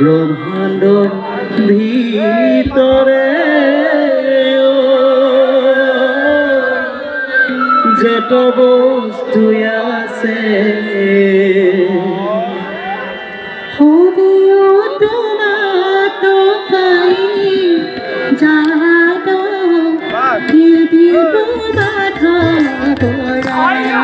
ব্ৰহ্মাণ্ড ভিতৰে যত বস্তু আছে হৰিও তোমাত পাই যাদ দিব বাধ যাদ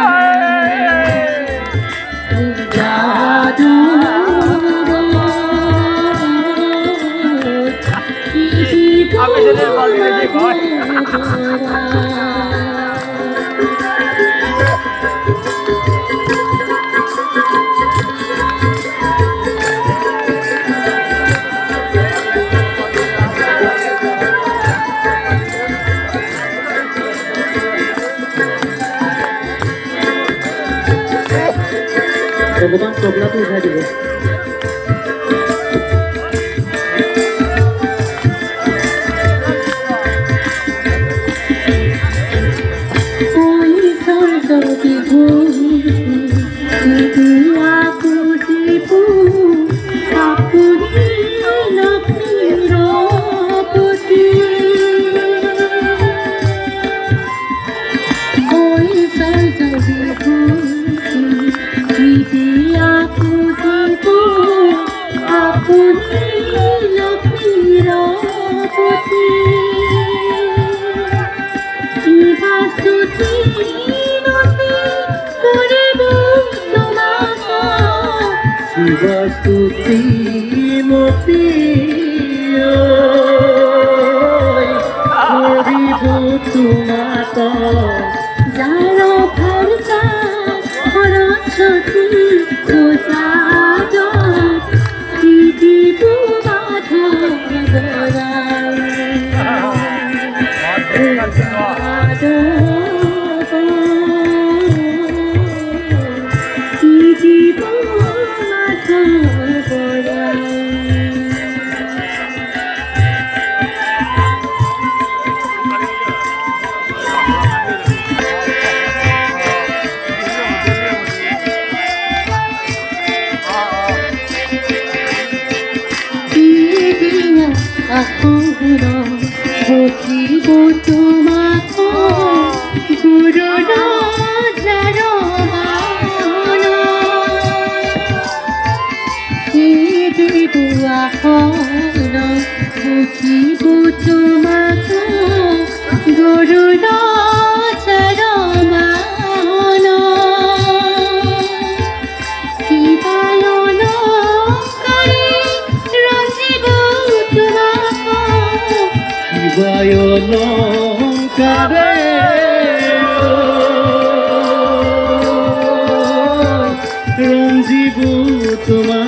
ভগৱান তবলাটো উঠাই দিব Stuti moti Hari butu mata Jaro bharja Harasati Kuzado Didi Bumata Kuzado Didi Bumata Hokibo tomako guru rajaro mano Hidibu ahono hokibo tomako guru rajaro mano Kibayono kari ranjibu tomako Vayolongkare Ranjibu tuma